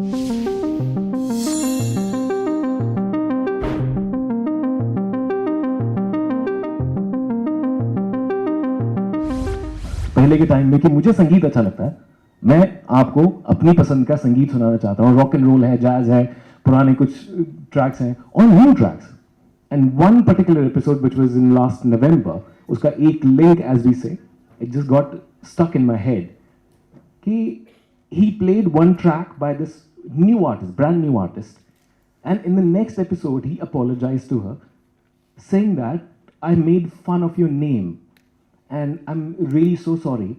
पहले के टाइम में कि मुझे संगीत अच्छा लगता है, मैं आपको अपनी पसंद का संगीत सुनाना चाहता हूँ. रॉक एंड रोल है, जैज है, पुराने कुछ ट्रैक्स हैं और new tracks. And one particular episode which was in last November, उसका एक link as we say, it just got stuck in my head कि he played one track by this new artist, brand new artist, and in the next episode he apologized to her, saying that I made fun of your name and I'm really so sorry.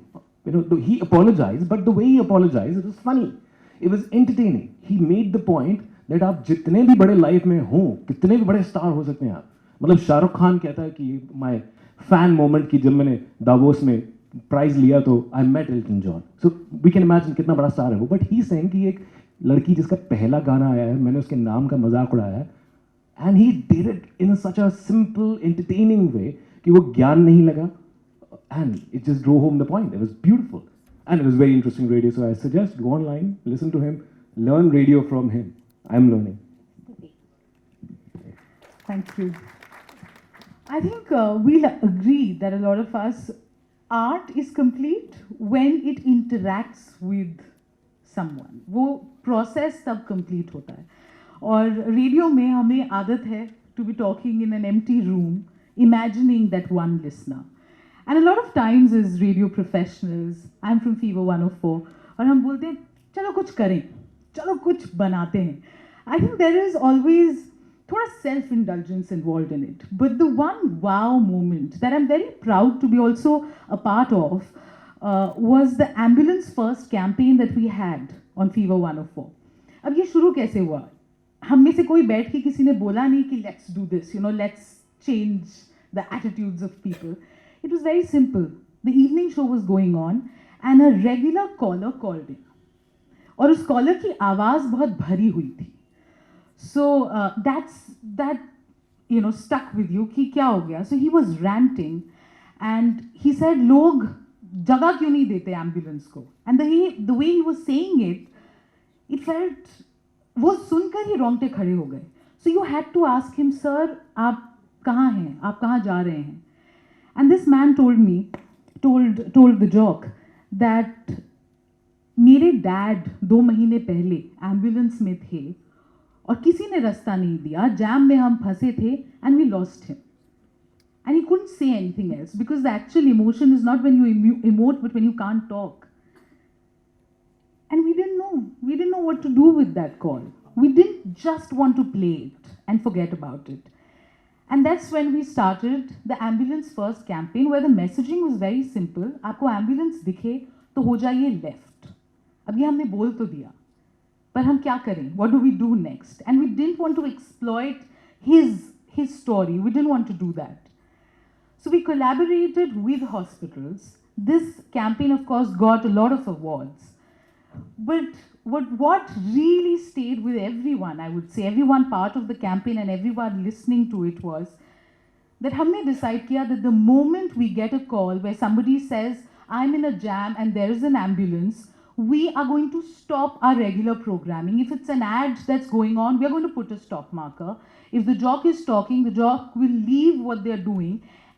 You know, he apologized, but the way he apologized, it was funny, it was entertaining. He made the point that आप जितने भी बड़े life में हो, कितने भी बड़े star हो सकते हैं आप. मतलब शाहरुख खान कहता है कि माय फैन मोमेंट की जब मैंने दावोस में प्राइज लिया तो I met Elton John. So we can imagine कितना बड़ा स्टार है वो. बट ही सेइंग कि एक लड़की जिसका पहला गाना आया है, मैंने उसके नाम का मजाक उड़ाया है, and he did it in such a simple entertaining way कि वो ज्ञान नहीं लगा, and it just drove home the point. It was beautiful and it was very interesting radio. So I suggest go online, listen to him, learn radio from him. I am learning. Thank you. I think we'll agree that a lot of us, art is complete when it interacts with someone. वो process तब complete होता है. और radio में हमें आदत है to be talking in an empty room, imagining that one listener. And a lot of times as radio professionals, I'm from Fever 104, और हम बोलते हैं चलो कुछ करें, चलो कुछ बनाते हैं. I think there is always थोड़ा self-indulgence involved in it. But the one wow moment that I'm very proud to be also a part of was the Ambulance First campaign that we had on Fever 104. अब ये शुरू कैसे हुआ? हम में से कोई बैठ के किसी ने बोला नहीं कि let's do this, you know, let's change the attitudes of people. It was very simple. The evening show was going on and a regular caller called in. और उस कॉलर की आवाज़ बहुत भरी हुई थी. So that you know stuck with you कि क्या हो गया. So he was ranting and he said लोग जगह क्यों नहीं देते एम्बुलेंस को. And the way he was saying it felt, वो सुनकर ही रोंगटे खड़े हो गए. So you had to ask him, sir आप कहाँ हैं, आप कहाँ जा रहे हैं. And this man told the jock that मेरे डैड 2 महीने पहले एम्बुलेंस में थे और किसी ने रास्ता नहीं दिया, जैम में हम फंसे थे and we lost him. And he couldn't say anything else because the actual emotion is not when you emote but when you can't talk. And we didn't know what to do with that call. We didn't just want to play it and forget about it. And that's when we started the Ambulance First campaign, where the messaging was very simple. आपको ambulance दिखे तो हो जाइए left. अब ये हमने बोल तो दिया, पर हम क्या करें? What do we do next? And we didn't want to exploit his story. We didn't want to do that. So we collaborated with hospitals. This campaign, of course, got a lot of awards. But what really stayed with everyone, I would say, everyone part of the campaign and everyone listening to it, was that हमने decide किया that the moment we get a call where somebody says, I'm in a jam and there is an ambulance, we are going to stop our regular programming. If it's an ad that's going on, we are going to put a stop marker. If the jock is talking, the jock will leave what they're doing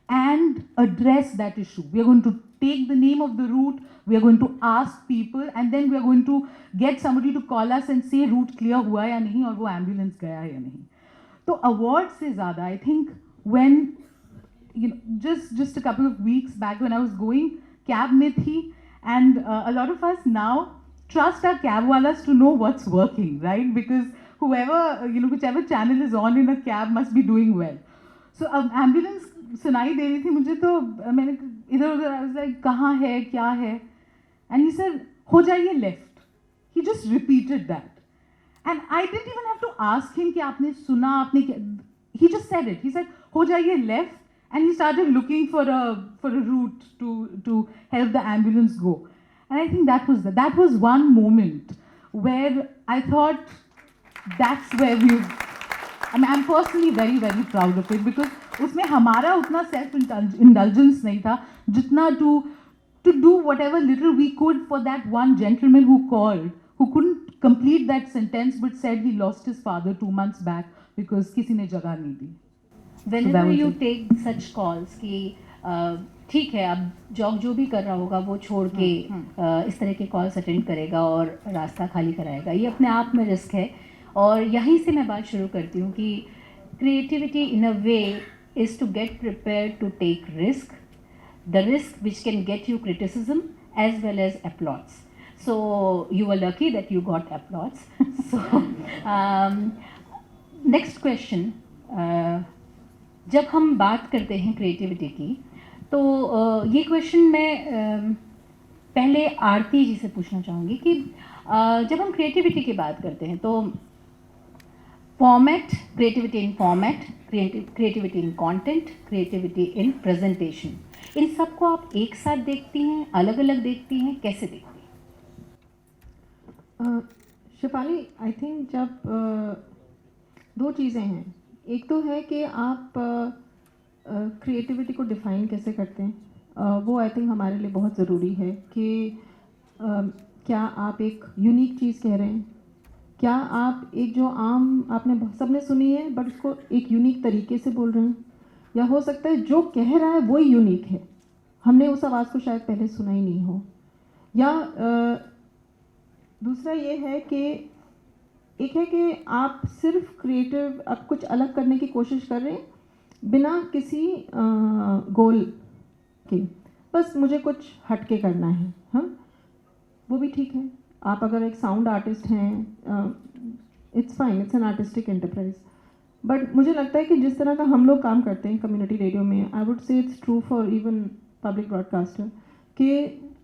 and address that issue. We are going to take the name of the route, we are going to ask people, and then we are going to get somebody to call us and say route clear हुआ या नहीं और वो ambulance गया या नहीं. तो award से ज़्यादा, I think when, you know, just a couple of weeks back when I was going, cab में थी, and a lot of us now trust our cab walas to know what's working, right? Because whoever, you know, whichever channel is on in a cab must be doing well. So ambulance सुनाई दे रही थी मुझे, तो मैंने इधर उधर, I was like कहाँ है, क्या है? And he said, हो जाइए left. He just repeated that. And I didn't even have to ask him कि आपने सुना, आपने क्या. He just said it. He said, हो जाइए left. And he started looking for a route to help the ambulance go. And I think that was one moment where I thought that's where I mean, I'm personally very, very proud of it, because उसमें हमारा उतना self-indulgence नहीं था जितना to do whatever little we could for that one gentleman who called, who couldn't complete that sentence but said he lost his father 2 months back because किसी ने जगह नहीं दी. Whenever was you it. take such calls कि ठीक है अब job जो भी कर रहा होगा वो छोड़ के इस तरह के कॉल्स अटेंड करेगा और रास्ता खाली कराएगा, ये अपने आप में रिस्क है. और यहीं से मैं बात शुरू करती हूँ कि creativity in a way is to get prepare to take risk, the risk which can get you criticism as well as applause. So you were lucky that you got applause. So next question, जब हम बात करते हैं creativity की तो ये question मैं पहले आरती जी से पूछना चाहूँगी कि जब हम क्रिएटिविटी की बात करते हैं तो format, creativity in format, creativity in content, creativity in presentation, इन सबको आप एक साथ देखती हैं, अलग अलग देखती हैं, कैसे देखती हैं? शिफाली, आई थिंक जब दो चीज़ें हैं, एक तो है कि आप क्रिएटिविटी को डिफ़ाइन कैसे करते हैं, वो आई थिंक हमारे लिए बहुत ज़रूरी है कि क्या आप एक यूनिक चीज़ कह रहे हैं, क्या आप एक जो आम आपने सबने सुनी है बट उसको एक यूनिक तरीके से बोल रहे हैं, या हो सकता है जो कह रहा है वही यूनिक है, हमने उस आवाज़ को शायद पहले सुना ही नहीं हो. या दूसरा ये है कि एक है कि आप सिर्फ क्रिएटिव आप कुछ अलग करने की कोशिश कर रहे हैं बिना किसी गोल के, बस मुझे कुछ हटके करना है. हाँ, वो भी ठीक है. आप अगर एक साउंड आर्टिस्ट हैं, it's fine, it's an artistic enterprise. But मुझे लगता है कि जिस तरह का हम लोग काम करते हैं कम्युनिटी रेडियो में, I would say it's true for even public broadcaster, कि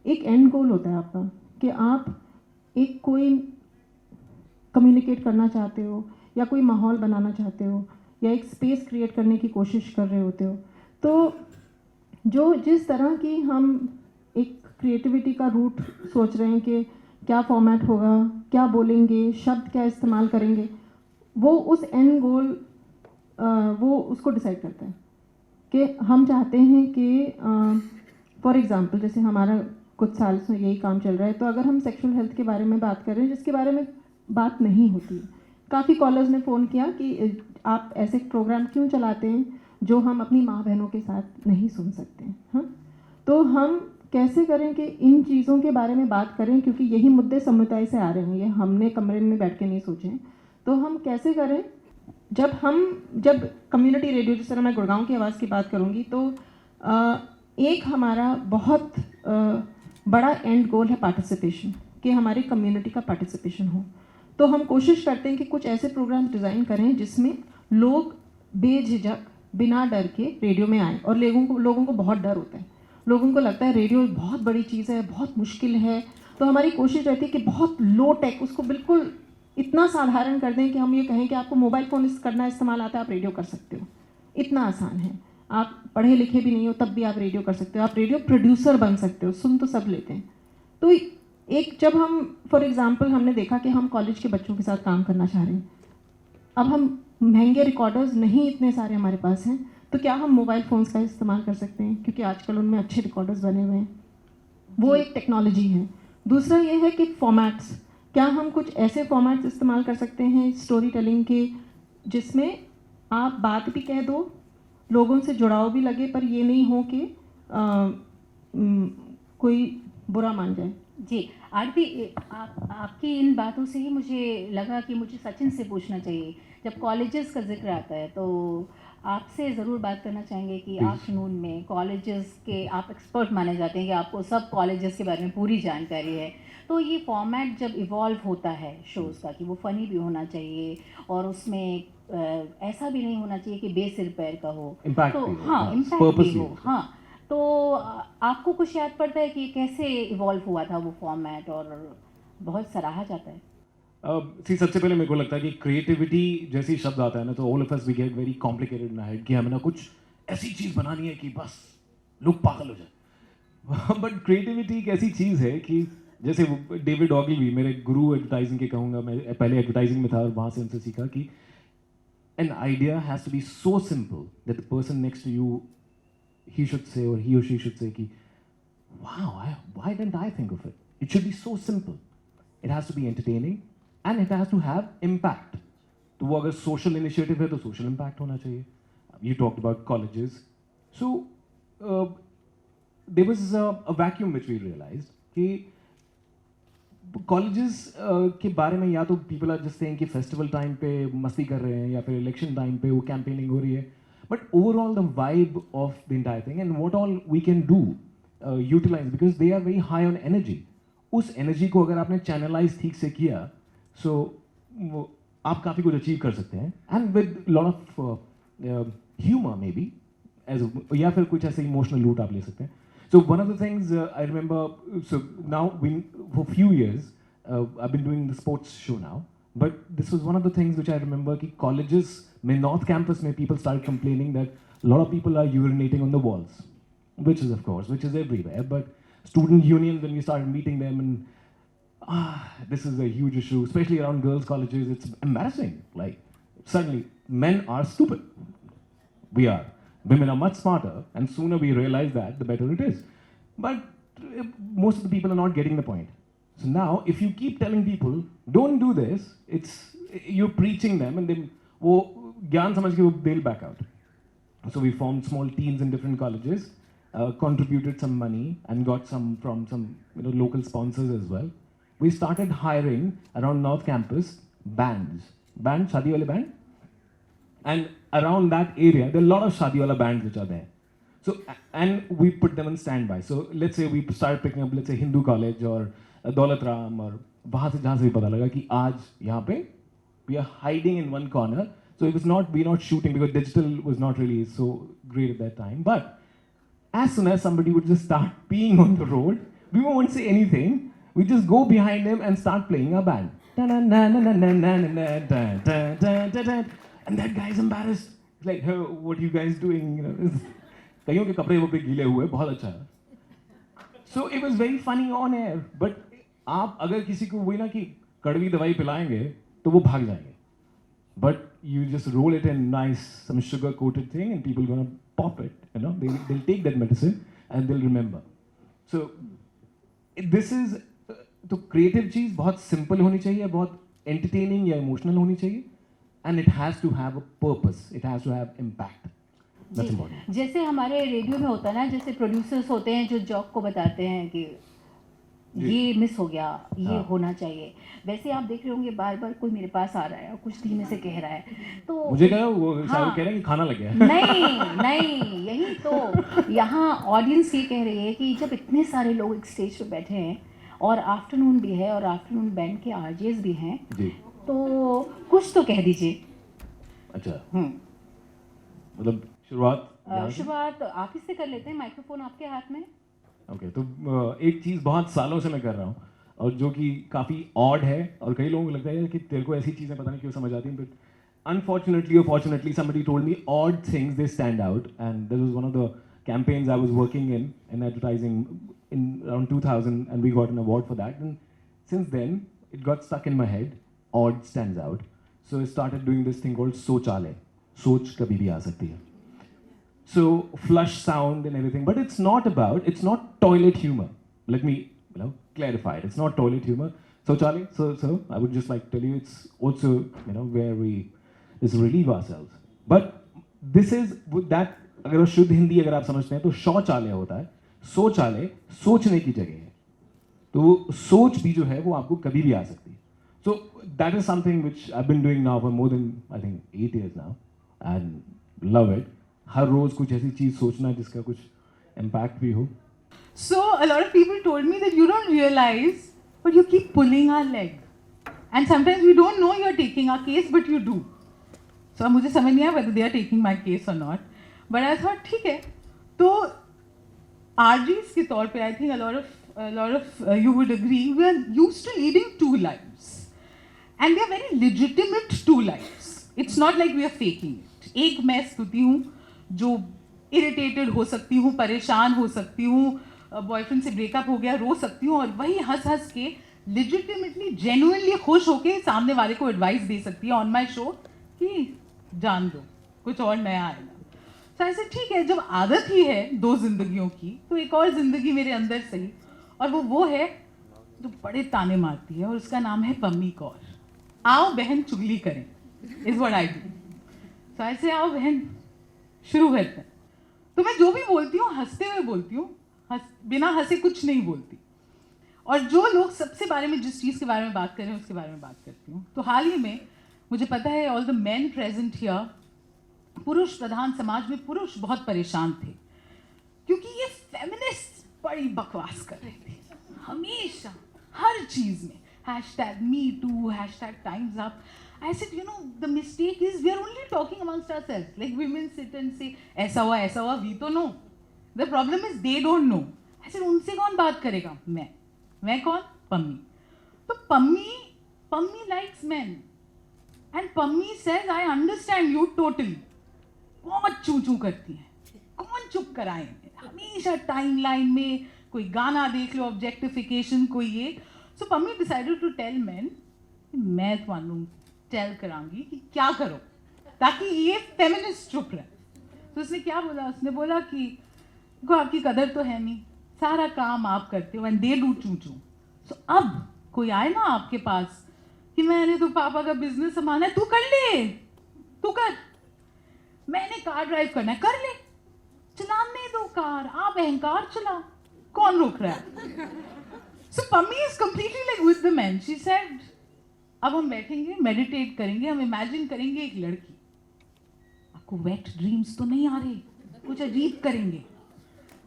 एक एंड गोल होता है आपका कि आप एक कोई कम्युनिकेट करना चाहते हो या कोई माहौल बनाना चाहते हो या एक स्पेस क्रिएट करने की कोशिश कर रहे होते हो. तो जो जिस तरह की हम एक क्रिएटिविटी का रूट सोच रहे हैं कि क्या फॉर्मेट होगा, क्या बोलेंगे, शब्द क्या इस्तेमाल करेंगे, वो उस एंड गोल वो उसको डिसाइड करता है कि हम चाहते हैं कि फॉर एग्ज़ाम्पल जैसे हमारा कुछ साल से यही काम चल रहा है, तो अगर हम सेक्सुअल हेल्थ के बारे में बात कर रहे हैं जिसके बारे में बात नहीं होती, काफ़ी कॉलर्स ने फ़ोन किया कि आप ऐसे प्रोग्राम क्यों चलाते हैं जो हम अपनी माँ बहनों के साथ नहीं सुन सकते हैं. हाँ, तो हम कैसे करें कि इन चीज़ों के बारे में बात करें, क्योंकि यही मुद्दे समुदाय से आ रहे हैं, ये हमने कमरे में बैठ के नहीं सोचे हैं. तो हम कैसे करें जब कम्युनिटी रेडियो, जिस तरह मैं गुड़गांव की आवाज़ की बात करूँगी, तो एक हमारा बहुत बड़ा एंड गोल है पार्टिसिपेशन, कि हमारी कम्युनिटी का पार्टिसिपेशन हो. तो हम कोशिश करते हैं कि कुछ ऐसे प्रोग्राम डिज़ाइन करें जिसमें लोग बेझिझक बिना डर के रेडियो में आएँ. और लोगों को बहुत डर होता है, लोगों को लगता है रेडियो बहुत बड़ी चीज़ है, बहुत मुश्किल है. तो हमारी कोशिश रहती है कि बहुत लो टेक, उसको बिल्कुल इतना साधारण कर दें कि हम ये कहें कि आपको मोबाइल फ़ोन करना इस्तेमाल आता है, आप रेडियो कर सकते हो. इतना आसान है. आप पढ़े लिखे भी नहीं हो तब भी आप रेडियो कर सकते हो. आप रेडियो प्रोड्यूसर बन सकते हो, सुन तो सब लेते हैं. तो एक जब हम फॉर एग्ज़ाम्पल हमने देखा कि हम कॉलेज के बच्चों के साथ काम करना चाह रहे हैं, अब हम महंगे रिकॉर्डर्स नहीं इतने सारे हमारे पास हैं, तो क्या हम मोबाइल फ़ोन्स का इस्तेमाल कर सकते हैं, क्योंकि आजकल उनमें अच्छे रिकॉर्डर्स बने हुए हैं. वो एक टेक्नोलॉजी है. दूसरा ये है कि फॉर्मेट्स, क्या हम कुछ ऐसे फॉर्मेट्स इस्तेमाल कर सकते हैं स्टोरी टेलिंग के जिसमें आप बात भी कह दो, लोगों से जुड़ाव भी लगे, पर ये नहीं हो कि कोई बुरा मान जाए. जी आरती, आपकी इन बातों से ही मुझे लगा कि मुझे सचिन से पूछना चाहिए. जब कॉलेजेस का जिक्र आता है तो आपसे ज़रूर बात करना चाहेंगे कि आफ्टरनून में कॉलेजेस के आप एक्सपर्ट माने जाते हैं कि आपको सब कॉलेजेस के बारे में पूरी जानकारी है. तो ये फॉर्मेट जब इवॉल्व होता है शोज़ का कि वो फ़नी भी होना चाहिए और उसमें ऐसा भी नहीं होना चाहिए कि बेसिर पैर का हो, Impact तो भी हो, हाँ, हाँ, इम्पैक्ट purpose भी भी हो. हो. हाँ, तो आपको कुछ याद पड़ता है कि कैसे इवॉल्व हुआ था वो फॉर्मेट और बहुत सराहा जाता है? सबसे पहले मेरे को लगता है कि क्रिएटिविटी जैसी शब्द आता है ना, तो all of us we get very complicated in head कि हमें ना कुछ ऐसी चीज़ बनानी है कि बस लोग पागल हो जाए. बट क्रिएटिविटी एक ऐसी चीज़ है कि जैसे डेविड ऑगलवी, मेरे गुरु एडवर्टाइजिंग के कहूँगा, मैं पहले एडवर्टाइजिंग में था और वहाँ से उनसे सीखा कि an idea has to be so simple that the person next to you, he should say or he or she should say कि wow, why didn't I think of it? It should be so simple. it has to be entertaining, and it has to have impact. तो वो अगर social initiative है तो social impact होना चाहिए. You talked about colleges. So there was a vacuum which we realized कि colleges के बारे में या तो people are just saying कि festival time पे मस्ती कर रहे हैं या फिर election time पे वो campaigning हो रही है. But overall the vibe of the entire thing and what all we can do utilize because they are very high on energy. उस energy को अगर आपने channelize ठीक से किया, so आप काफ़ी कुछ achieve कर सकते हैं. And with lot of humor maybe, as या फिर कुछ ऐसे emotional route आप ले सकते हैं. So one of the things I remember, so now for few years, I've been doing the sports show now, but this was one of the things which I remember कि colleges में North Campus में people started complaining that a lot of people are urinating on the walls, which is everywhere, but student unions, when we started meeting them and this is a huge issue, especially around girls' colleges, it's embarrassing. Like, suddenly, men are stupid. We are. Women are much smarter, and sooner we realize that, the better it is. But most of the people are not getting the point. So now, if you keep telling people, don't do this, you're preaching them, and then वो ज्ञान समझ के they'll back out. So we formed small teams in different colleges, contributed some money, and got some from some local sponsors as well. We started hiring around North Campus bands, शादी वाले band. And around that area, there are a lot of shadi wala bands which are there. So, and we put them on standby. So, let's say we start picking up, let's say Hindu College or Daulat Ram or वहाँ से जहाँ से भी पता लगा कि आज यहाँ पे we are hiding in one corner. So it was not, we're not shooting because digital was not really so great at that time. But as soon as somebody would just start peeing on the road, we won't say anything. We just go behind him and start playing our band. And that guy is embarrassed. He's like, hey, what are you guys doing? कईयों के कपड़े वो पे गीले हुए, बहुत अच्छा है. So it was very funny on air. But आप अगर किसी को वही ना कि कड़वी दवाई पिलाएंगे, तो वो भाग जाएंगे. But you just roll it in nice, some sugar-coated thing, and people gonna pop it. They'll take that medicine and they'll remember. So this is तो creative चीज़ बहुत simple होनी चाहिए, बहुत entertaining या emotional होनी चाहिए. And it has to have a purpose. It has to have impact. That's important. जैसे हमारे रेडियो में होता है ना, जैसे प्रोड्यूसर्स होते हैं जो जॉक को बताते हैं कि ये मिस हो गया, ये होना चाहिए. वैसे आप देख रहे होंगे बार बार कोई मेरे पास आ रहा है और कुछ धीमे से कह रहा है, तो मुझे क्या वो शायद कह रहे हैं कि खाना लग गया. नहीं यही तो यहाँ ऑडियंस ये कह रही है कि जब इतने सारे लोग एक स्टेज पे बैठे हैं और आफ्टरनून भी है और आफ्टरनून बैंड के आरजेस भी हैं, तो कुछ तो कह दीजिए. अच्छा. मतलब शुरुआत आप ही से कर लेते हैं, माइक्रोफोन आपके हाथ में. ओके. तो एक चीज़ बहुत सालों से मैं कर रहा हूँ और जो कि काफ़ी ऑड है और कई लोगों को लगता है कि तेरे को ऐसी चीज़ें पता नहीं क्यों समझ आती हैं, बट अनफॉर्चुनेटली और fortunately somebody told me odd things they stand out, and this was one of the campaigns I was working in advertising in around 2000, and we got an award for that, and since then it got stuck in my head. Odd stands out. So I started doing this thing called Sochale. Soch kabhi bhi aa sakti hai. So flush sound and everything, but it's not toilet humor. Let me clarify it. It's not toilet humor. Sochale. So I would just like to tell you, it's also where we just relieve ourselves. But this is that. अगर शुद्ध हिंदी अगर आप समझते हैं तो शौचालय होता है. सोचालय सोचने की जगह है. तो सोच भी जो है वो आपको कभी भी आ सकती है. So that is something which I've been doing now for more than I think 8 years now, and love it. हर रोज कुछ ऐसी चीज सोचना जिसका कुछ impact भी हो. So a lot of people told me that you don't realize, but you keep pulling our leg, and sometimes we don't know you are taking our case, but you do. So मुझे समझ नहीं आया whether they are taking my case or not, but I thought ठीक है. तो RGs के तौर पे I think a lot of you would agree we are used to leading 2 lives. And they are very legitimate 2 lives. It's not like we are faking it. एक मैं स्तुति हूँ जो irritated हो सकती हूँ, परेशान हो सकती हूँ, बॉयफ्रेंड से ब्रेकअप हो गया, रो सकती हूँ, और वही हंस के legitimately, genuinely खुश होके सामने वाले को एडवाइस दे सकती है ऑन माई शो कि जान दो, कुछ और नया आएगा. तो ऐसे ठीक है, जब आदत ही है 2 जिंदगियों की, तो एक और जिंदगी मेरे अंदर सही, और वो है जो बड़े ताने मारती है और उसका नाम है पम्मी कौर। आओ बहन चुगली करें, इज व्हाट आई डू। तो ऐसे आओ बहन शुरू करते हैं। तो मैं जो भी बोलती हूँ हंसते हुए बोलती हूँ, बिना हंसे कुछ नहीं बोलती। और जो लोग सबसे बारे में जिस चीज़ के बारे में बात कर रहे हैं उसके बारे में बात करती हूँ। तो हाल ही में मुझे पता है all the main present here, पुरुष प्रधान समाज में पुरुष बहुत परेशान थे क्योंकि ये फेमिनिस्ट बड़ी बकवास कर रहे थे हमेशा हर चीज़ में। #MeToo, #TimesUp. I said, you know, the mistake is we are only talking amongst ourselves. Like women sit and say, ऐसा हुआ, we तो know. The problem is they don't know. I said, उनसे कौन बात करेगा? मैं कौन? पम्मी। तो Pammi likes men. And Pammi says, I understand you totally. बहुत चू करती है, कौन चुप कराए? हमेशा टाइमलाइन में कोई गाना देख लो, ऑब्जेक्टिफिकेशन, कोई ये। So Pammi decided to tell man, मैं ਤੁਹਾਨੂੰ टेल कराऊंगी कि क्या करो ताकि ये फेमिनिस्ट चुप रहे। तो उसने क्या बोला? उसने बोला कि को आपकी कदर तो है नहीं, सारा काम आप करते हो एंड दे डू चू। सो अब कोई आए ना आपके पास कि मैंने तो पापा का बिजनेस संभालना है, तू कर ले, तू कर। मैंने कार ड्राइव करना है, कर ले, चलाने दो कार, आप अहंकार चला, कौन रोक रहा है? So Pammi is completely like with the man. She said, अब हम बैठेंगे, मेडिटेट करेंगे, हम इमेजिन करेंगे एक लड़की। आपको वेट ड्रीम्स तो नहीं आ रहे, कुछ अजीब करेंगे।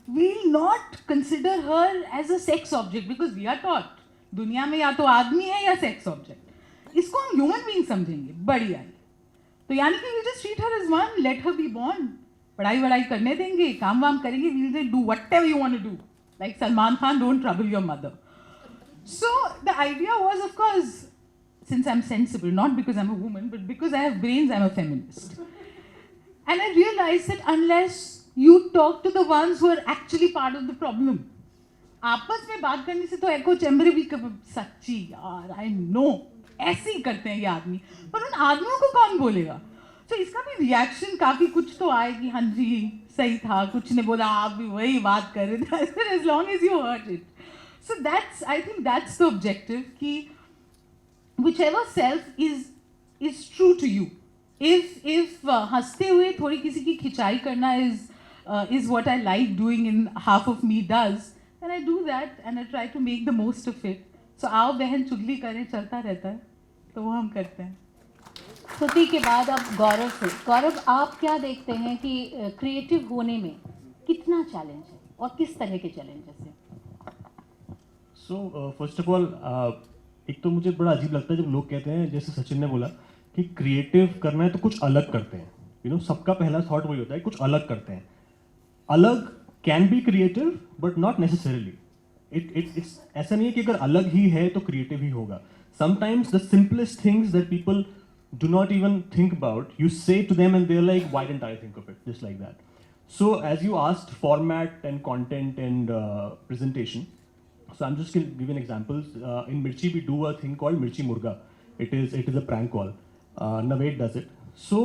We'll not consider her as a sex object because we are taught दुनिया में या तो आदमी है या सेक्स ऑब्जेक्ट। इसको हम ह्यूमन बीइंग समझेंगे, बड़ी आई। तो यानी कि we'll just treat her as one, let her be born, पढ़ाई करने देंगे, काम वाम करेंगे, we'll do whatever you want to do. Like Salman Khan, don't trouble your mother. So the idea was, of course, since I'm sensible, not because I'm a woman, but because I have brains, I'm a feminist. And I realized that unless you talk to the ones who are actually part of the problem, आपस में बात करने से तो एको chamber भी सच्ची यार, I know ऐसे ही करते हैं ये आदमी, पर उन आदमियों को कौन बोलेगा? तो इसका भी रिएक्शन काफ़ी कुछ तो आए कि हाँ जी सही था, कुछ ने बोला आप भी वही बात कर रहे थे, as long as you heard it. So that's, I think that's the objective, कि whichever self is true to you. If हंसते हुए थोड़ी किसी की खिंचाई करना is what I like doing and half of me does, then I do that and I try to make the most of it. So आओ बहन चुगली करें, चलता रहता है, तो वो हम करते हैं। स्तुति के बाद अब गौरव से। गौरव, आप क्या देखते हैं कि क्रिएटिव होने में कितना चैलेंज है और किस तरह के चैलेंजेस हैं? सो फर्स्ट ऑफ ऑल, एक तो मुझे बड़ा अजीब लगता है जब लोग कहते हैं, जैसे सचिन ने बोला कि क्रिएटिव करना है तो कुछ अलग करते हैं। यू नो, सबका पहला थॉट वही होता है, कुछ अलग करते हैं। अलग can be creative but not necessarily. It's ऐसा नहीं है कि अगर अलग ही है तो क्रिएटिव ही होगा। Sometimes the simplest things that people do not even think about, you say to them and they're like, why didn't I think of it? Just like that. So as you asked, format and content and presentation, so I'm just going to give you an example. In Mirchi we do a thing called Mirchi Murga. It is a prank call. Naved does it. So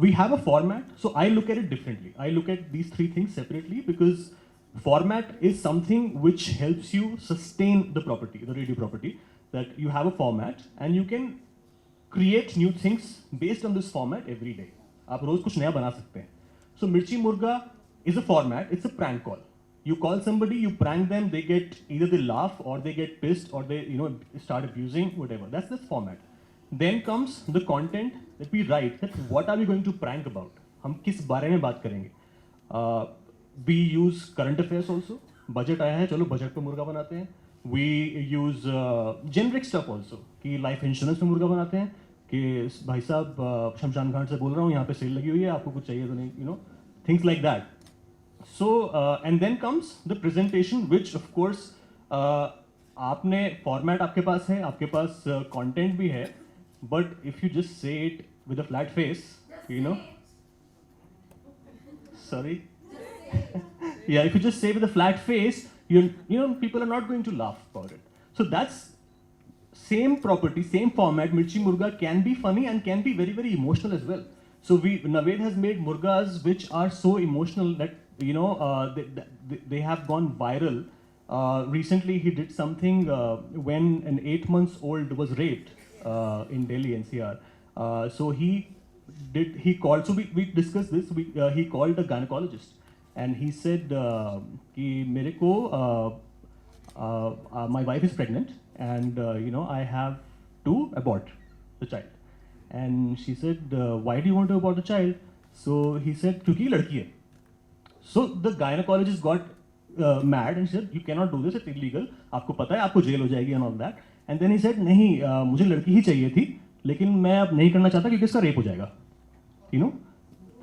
we have a format. So I look at it differently. I look at these three things separately because format is something which helps you sustain the property, the radio property, that you have a format and you can create new things based on this format every day. आप रोज कुछ नया बना सकते हैं. So Mirchi Murga is a format. It's a prank call. You call somebody, you prank them. They get either they laugh or they get pissed or they start abusing, whatever. That's this format. Then comes the content that we write. That what are we going to prank about? हम किस बारे में बात करेंगे? We use current affairs also. Budget आया है, चलो budget पे मुर्गा बनाते हैं. We use generic stuff also. कि life insurance पे मुर्गा बनाते हैं. कि भाई साहब शमशान घाट से बोल रहा हूँ, यहाँ पे सेल लगी हुई है, आपको कुछ चाहिए तो नहीं, things like that. So and then comes the presentation which of course आपने फॉर्मेट आपके पास है, आपके पास कंटेंट भी है, but if you just say it with a flat face, sorry, yeah, if you just say with a flat face, people are not going to laugh about it. So that's same property, same format. Mirchi Murga can be funny and can be very, very emotional as well. So Naved has made murgas which are so emotional that they have gone viral recently he did something when an 8 months old was raped in Delhi NCR. So he called, so we discussed this, he called a gynecologist and he said कि मेरे को my wife is pregnant and I have to abort the child. And she said, why do you want to abort the child? So he said, क्योंकि लड़की है. So the gynecologist got mad and said, you cannot do this, it's illegal. आपको पता है, आपको jail हो जाएगी and all that. And then he said, नहीं, मुझे लड़की ही चाहिए थी, लेकिन मैं अब नहीं करना चाहता क्योंकि इसका rape हो जाएगा.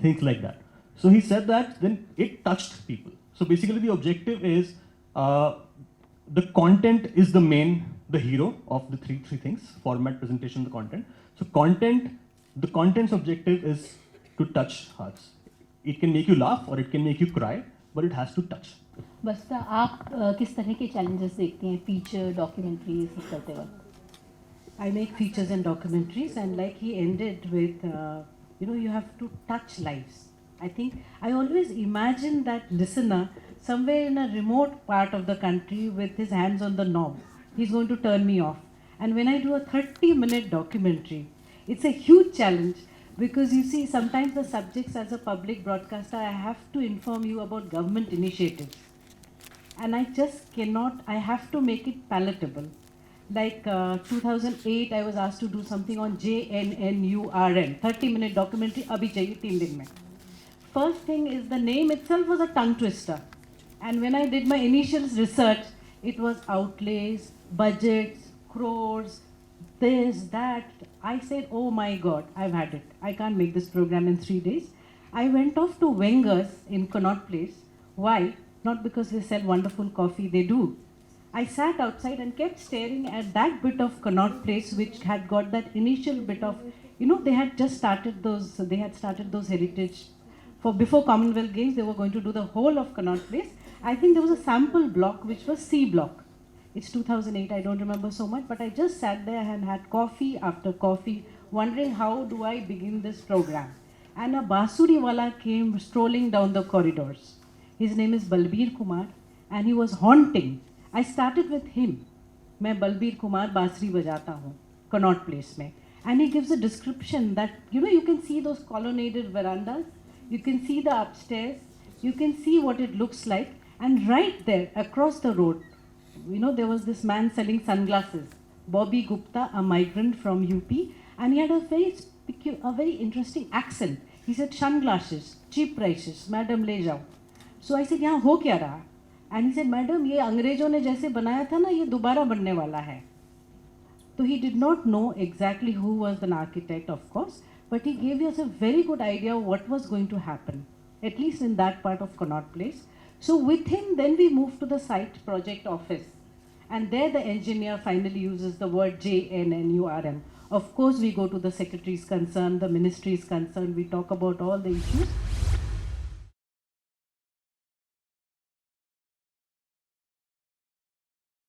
Things like that. So he said that, then it touched people. So basically the objective is, the content is the hero of the three things: format, presentation, the content. So the content's objective is to touch hearts. It can make you laugh or it can make you cry, but it has to touch. बस आप किस तरह के challenges देखते हैं feature, documentary ये सब करते वक्त? I make features and documentaries, and like he ended with, you have to touch lives. I think I always imagine that listener somewhere in a remote part of the country with his hands on the knob. He's going to turn me off. And when I do a 30-minute documentary, it's a huge challenge because you see, sometimes the subjects as a public broadcaster, I have to inform you about government initiatives. And I just cannot, I have to make it palatable. Like 2008, I was asked to do something on JNNURM, 30-minute documentary, abhi chahiye 3 din mein. First thing is the name itself was a tongue twister. And when I did my initial research, it was outlays, budgets, crores, this, that. I said, oh my God, I've had it. I can't make this program in 3 days. I went off to Wenger's in Connaught Place. Why? Not because they sell wonderful coffee, they do. I sat outside and kept staring at that bit of Connaught Place which had got that initial bit of, they had started those heritage, before Commonwealth Games, they were going to do the whole of Connaught Place. I think there was a sample block which was C block. It's 2008, I don't remember so much, but I just sat there and had coffee after coffee, wondering how do I begin this program. And a Basuri wala came strolling down the corridors. His name is Balbir Kumar, and he was haunting. I started with him. मैं बलबीर कुमार बांसुरी बजाता हूँ Connaught Place में. And he gives a description that, you can see those colonnaded verandas, you can see the upstairs, you can see what it looks like. And right there, across the road, there was this man selling sunglasses, Bobby Gupta, a migrant from UP, and he had a very interesting accent. He said, sunglasses, cheap prices, madam ले जाओ. So I said, यहाँ हो क्या रहा? And he said, madam, ये अंग्रेजों ने जैसे बनाया था ना, ये दोबारा बनने वाला है. So he did not know exactly who was an architect, of course, but he gave us a very good idea of what was going to happen, at least in that part of Connaught Place. So with him, then we moved to the site project office. And there the engineer finally uses the word JNNURM. Of course, we go to the secretary's concern, the ministry's concern, we talk about all the issues.